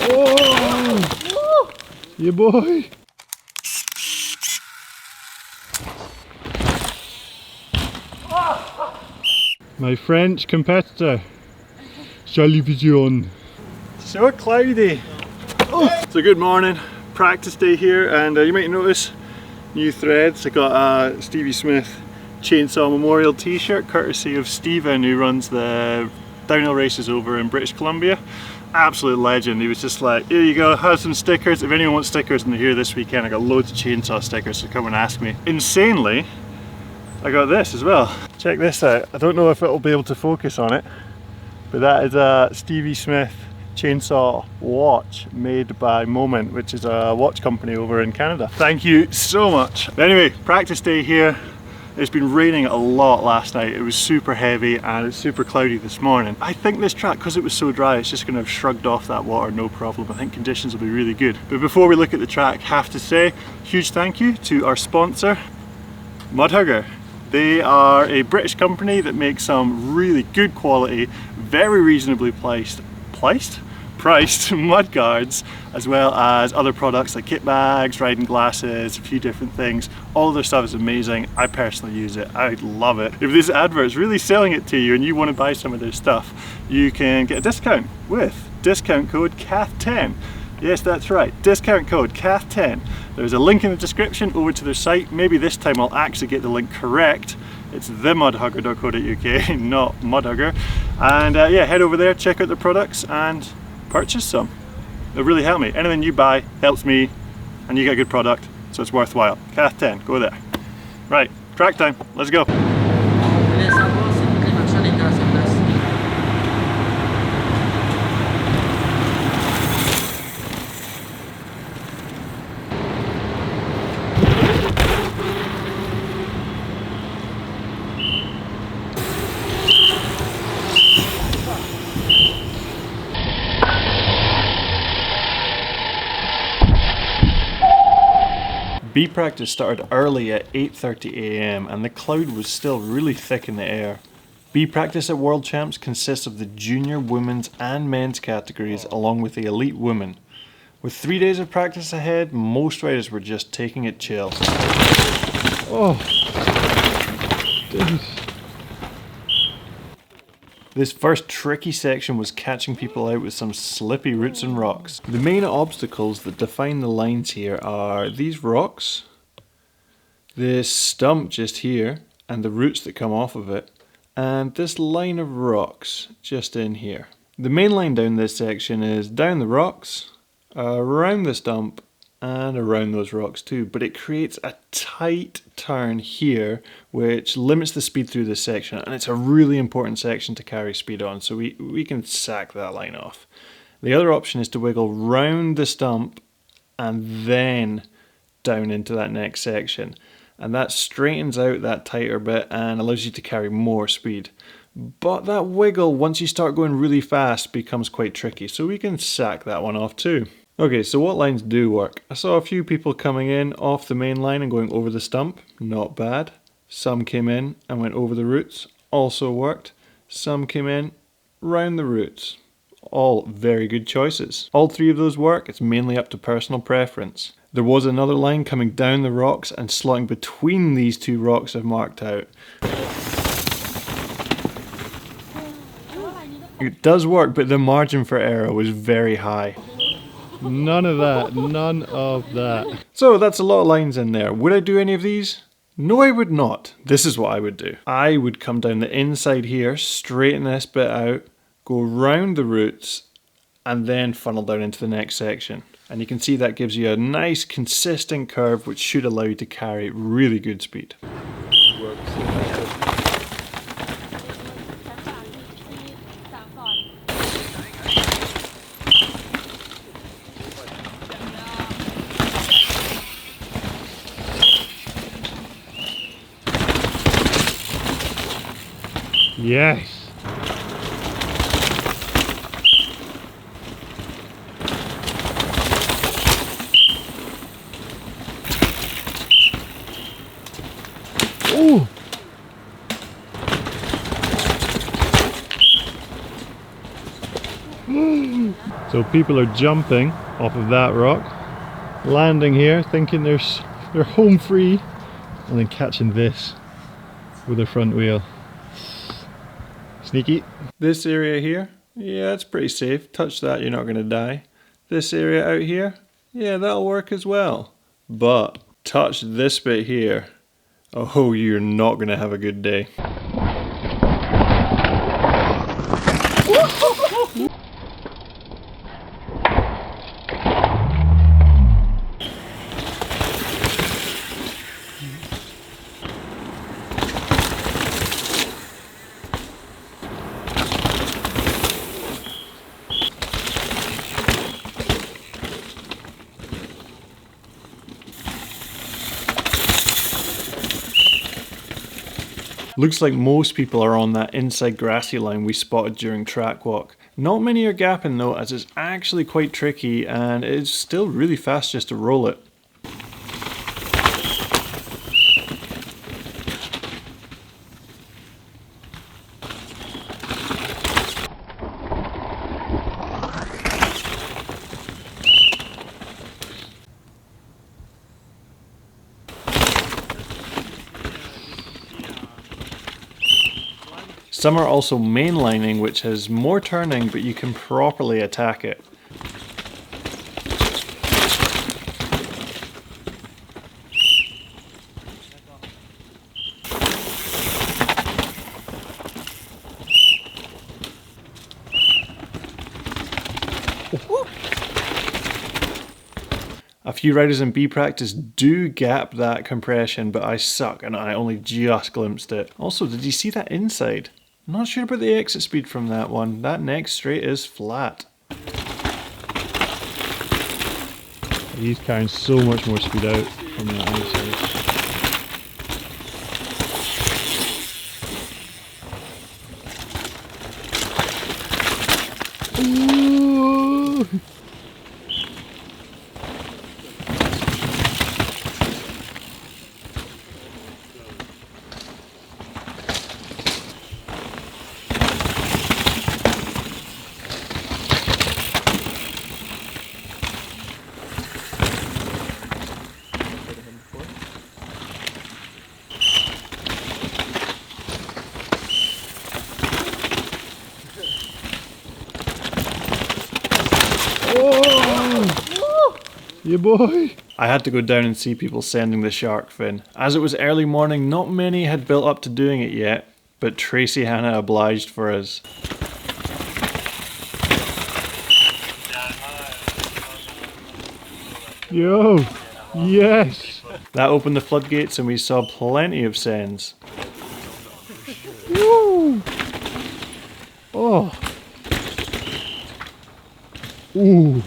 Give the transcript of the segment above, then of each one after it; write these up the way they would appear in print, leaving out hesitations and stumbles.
Oh! Yeah, boy! My French competitor, Vision. So cloudy. Oh. So good morning, practice day here, and you might notice new threads. I got a Stevie Smith Chainsaw Memorial t-shirt courtesy of Stephen, who runs the downhill races over in British Columbia. Absolute legend. He was just like, here you go, have some stickers. If anyone wants stickers and they're here this weekend, I got loads of chainsaw stickers, so come and ask me. Insanely, I got this as well. Check this out. I don't know if it'll be able to focus on it, but that is a Stevie Smith chainsaw watch made by Moment, which is a watch company over in Canada. Thank you so much. But anyway, practice day here. It's been raining a lot last night. It was super heavy and it's super cloudy this morning. I think this track, because it was so dry, it's just going to have shrugged off that water, no problem. I think conditions will be really good. But before we look at the track, have to say huge thank you to our sponsor, Mudhugger. They are a British company that makes some really good quality, very reasonably priced mud guards, as well as other products like kit bags, riding glasses, a few different things. All of their stuff is amazing. I personally use it. I love it. If this advert is really selling it to you and you want to buy some of their stuff, you can get a discount with discount code CATH10. Yes, that's right, discount code CATH10. There's a link in the description over to their site. Maybe this time I'll actually get the link correct. It's themudhugger.co.uk, not Mudhugger. And yeah, head over there, check out the products and purchase some. It'll really help me. Anything you buy helps me and you get a good product, so it's worthwhile. CATH10, go there. Right, track time, let's go. Bee practice started early at 8:30 AM and the cloud was still really thick in the air. Bee practice at World Champs consists of the junior, women's and men's categories along with the elite women. With 3 days of practice ahead, most riders were just taking it chill. Oh, goodness. This first tricky section was catching people out with some slippy roots and rocks. The main obstacles that define the lines here are these rocks, this stump just here, and the roots that come off of it, and this line of rocks just in here. The main line down this section is down the rocks, around the stump, and around those rocks too, but it creates a tight turn here which limits the speed through this section, and it's a really important section to carry speed on, so we can sack that line off. The other option is to wiggle round the stump and then down into that next section, and that straightens out that tighter bit and allows you to carry more speed. But that wiggle, once you start going really fast, becomes quite tricky, so we can sack that one off too. Okay, so what lines do work? I saw a few people coming in off the main line and going over the stump, not bad. Some came in and went over the roots, also worked. Some came in round the roots, all very good choices. All three of those work, it's mainly up to personal preference. There was another line coming down the rocks and slotting between these two rocks I've marked out. It does work, but the margin for error was very high. None of that, none of that. So that's a lot of lines in there. Would I do any of these? No, I would not. This is what I would do. I would come down the inside here, straighten this bit out, go round the roots, and then funnel down into the next section. And you can see that gives you a nice consistent curve which should allow you to carry really good speed. Yes. Ooh. So people are jumping off of that rock, landing here thinking they're home free, and then catching this with their front wheel. Sneaky. This area here, yeah, it's pretty safe. Touch that, you're not going to die. This area out here, yeah, that'll work as well. But touch this bit here, oh, you're not going to have a good day. Looks like most people are on that inside grassy line we spotted during track walk. Not many are gapping though, as it's actually quite tricky and it's still really fast just to roll it. Some are also mainlining, which has more turning, but you can properly attack it. A few riders in B practice do gap that compression, but I suck and I only just glimpsed it. Also, did you see that inside? I'm not sure about the exit speed from that one. That next straight is flat. He's carrying so much more speed out from the outside. Ooh. Oh! Yeah, boy! I had to go down and see people sending the shark fin. As it was early morning, not many had built up to doing it yet, but Tracy Hannah obliged for us. Yo! Yes! That opened the floodgates and we saw plenty of sends. Woo! Oh! Ooh!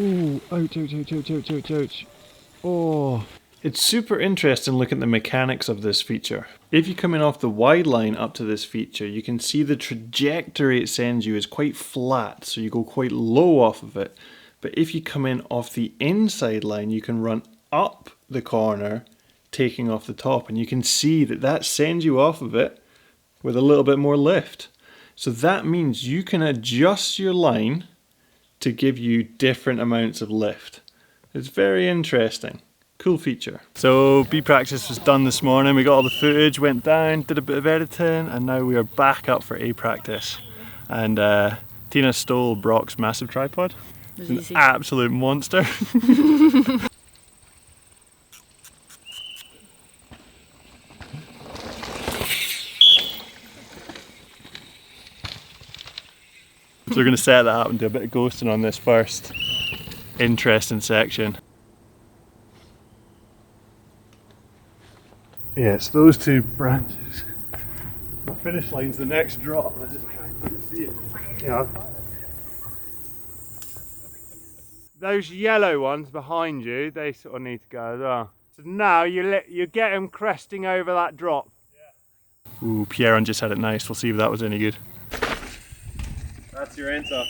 Ooh, ouch, ouch, ouch, ouch, ouch, ouch, ouch. Oh. It's super interesting looking at the mechanics of this feature. If you come in off the wide line up to this feature, you can see the trajectory it sends you is quite flat, so you go quite low off of it. But if you come in off the inside line, you can run up the corner, taking off the top, and you can see that that sends you off of it with a little bit more lift. So that means you can adjust your line to give you different amounts of lift. It's very interesting. Cool feature. So B practice was done this morning. We got all the footage, went down, did a bit of editing, and now we are back up for A practice. And Tina stole Brock's massive tripod. It's an absolute monster. So we're going to set that up and do a bit of ghosting on this first interesting section. Yeah, it's those two branches. My finish line's the next drop and I just can't quite see it. Yeah. those yellow ones behind you, they sort of need to go as well. So now you get them cresting over that drop. Ooh, Pierron just had it nice. We'll see if that was any good. That's your answer.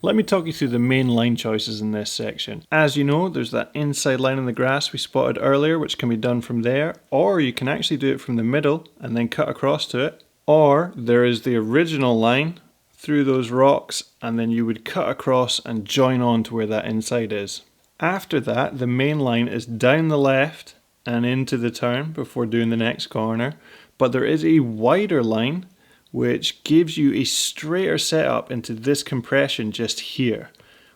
Let me talk you through the main line choices in this section. As you know, there's that inside line in the grass we spotted earlier, which can be done from there, or you can actually do it from the middle and then cut across to it. Or there is the original line through those rocks, and then you would cut across and join on to where that inside is. After that, the main line is down the left and into the turn before doing the next corner, but there is a wider line which gives you a straighter setup into this compression just here,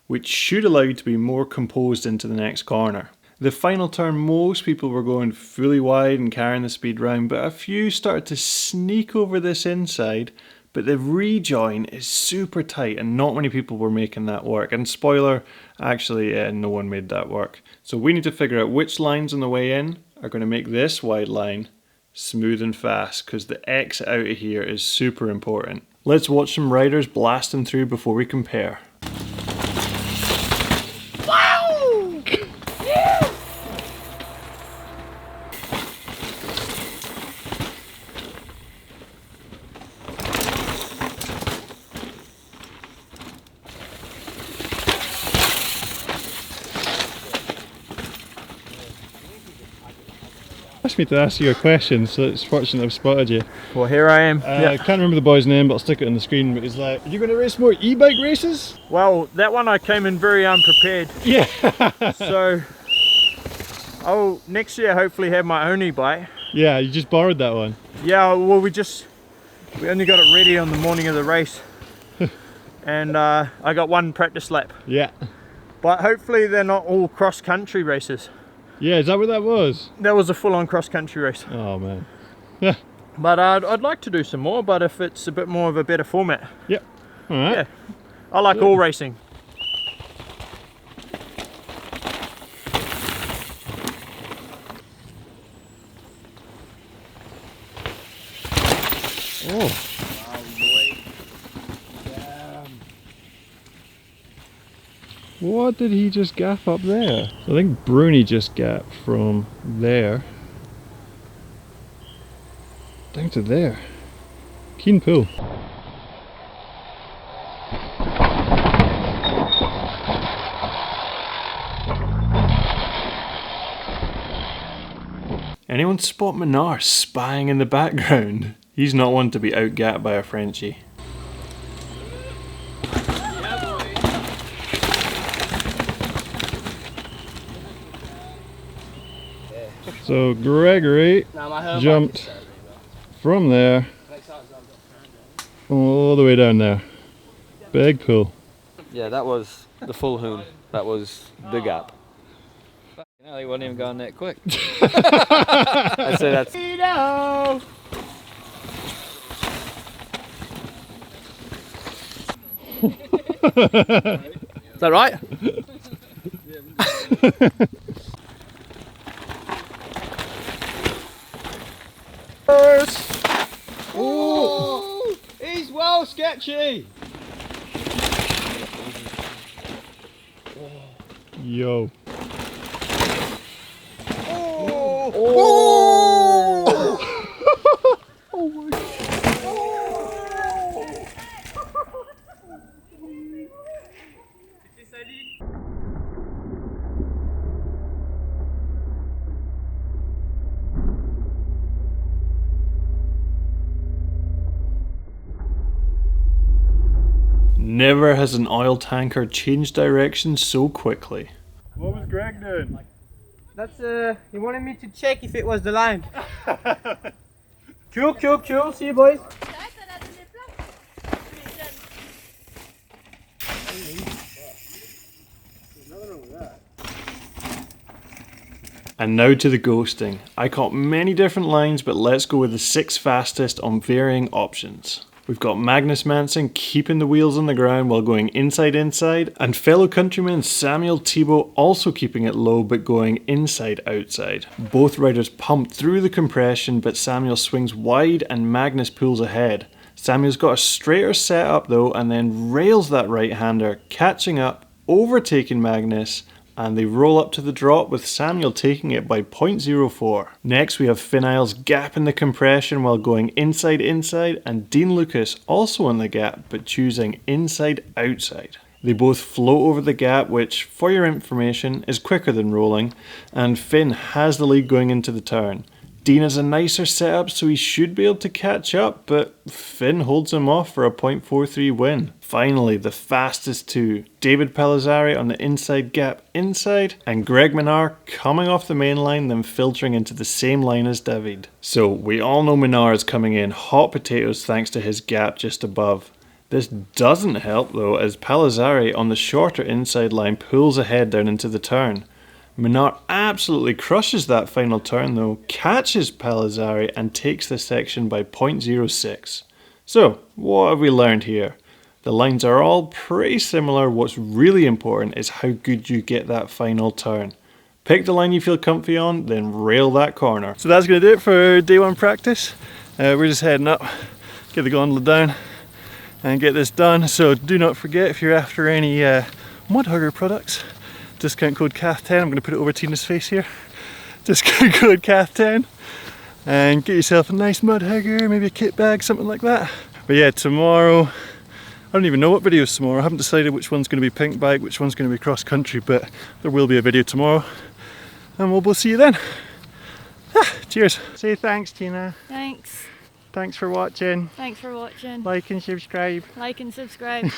which should allow you to be more composed into the next corner. The final turn, most people were going fully wide and carrying the speed round, but a few started to sneak over this inside, but the rejoin is super tight and not many people were making that work. And spoiler, actually no one made that work. So we need to figure out which lines on the way in are going to make this wide line smooth and fast, because the exit out of here is super important. Let's watch some riders blasting through before we compare. Wow! Yeah! Asked me to ask you a question, so it's fortunate I've spotted you. Well, here I am. I can't remember the boy's name, but I'll stick it on the screen. But he's like, "Are you going to race more e-bike races?" Well, that one I came in very unprepared. Yeah. So I'll next year hopefully have my own e-bike. Yeah, you just borrowed that one. Yeah, well we only got it ready on the morning of the race. And I got one practice lap. Yeah. But hopefully they're not all cross-country races. Yeah, is that what that was? That was a full-on cross-country race. Oh man. But I'd like to do some more, but if it's a bit more of a better format. Yep. All right. Yeah. I like all racing. Oh. What did he just gaff up there? I think BRUNI just gapped from there down to there. Keen pull. Anyone spot MINNAAR spying in the background? He's not one to be outgapped by a Frenchie. So Gregory jumped from there all the way down there. Big pull. Yeah, that was the full hoon. That was the gap. No, he wasn't even going that quick. I'd say that's... Is that right? Oh, he's well sketchy. Yo. Oh. Oh. Oh my God. Never has an oil tanker changed direction so quickly. What was Greg doing? That's he wanted me to check if it was the line. Cool, cool, cool. See you boys. And now to the ghosting. I caught many different lines, but let's go with the 6 fastest on varying options. We've got Magnus Manson keeping the wheels on the ground while going inside, and fellow countryman Samuel Thibault also keeping it low but going inside, outside. Both riders pumped through the compression, but Samuel swings wide and Magnus pulls ahead. Samuel's got a straighter setup though and then rails that right-hander, catching up overtaking Magnus, and they roll up to the drop with Samuel taking it by 0.04. Next we have Finn Isles gapping the compression while going inside and Dean Lucas also on the gap but choosing inside. They both float over the gap, which for your information is quicker than rolling, and Finn has the lead going into the turn. Dean has a nicer setup so he should be able to catch up, but Finn holds him off for a 0.43 win. Finally, the fastest two, David Pelizzari on the inside gap and Greg MINNAAR coming off the main line then filtering into the same line as David. So we all know MINNAAR is coming in hot potatoes thanks to his gap just above. This doesn't help though, as Pelizzari on the shorter inside line pulls ahead down into the turn. MINNAAR absolutely crushes that final turn though, catches Pelizzari and takes the section by 0.06. So, what have we learned here? The lines are all pretty similar. What's really important is how good you get that final turn. Pick the line you feel comfy on, then rail that corner. So that's going to do it for day one practice. We're just heading up, get the gondola down and get this done. So do not forget, if you're after any Mudhugger products, discount code CATH10, I'm going to put it over Tina's face here. Discount code CATH10 and get yourself a nice Mudhugger, maybe a kit bag, something like that. But yeah, tomorrow, I don't even know what video is tomorrow. I haven't decided which one's going to be pink bike, which one's going to be cross country, but there will be a video tomorrow and we'll both see you then. Cheers. Say thanks, Tina. Thanks. Thanks for watching. Thanks for watching. Like and subscribe. Like and subscribe.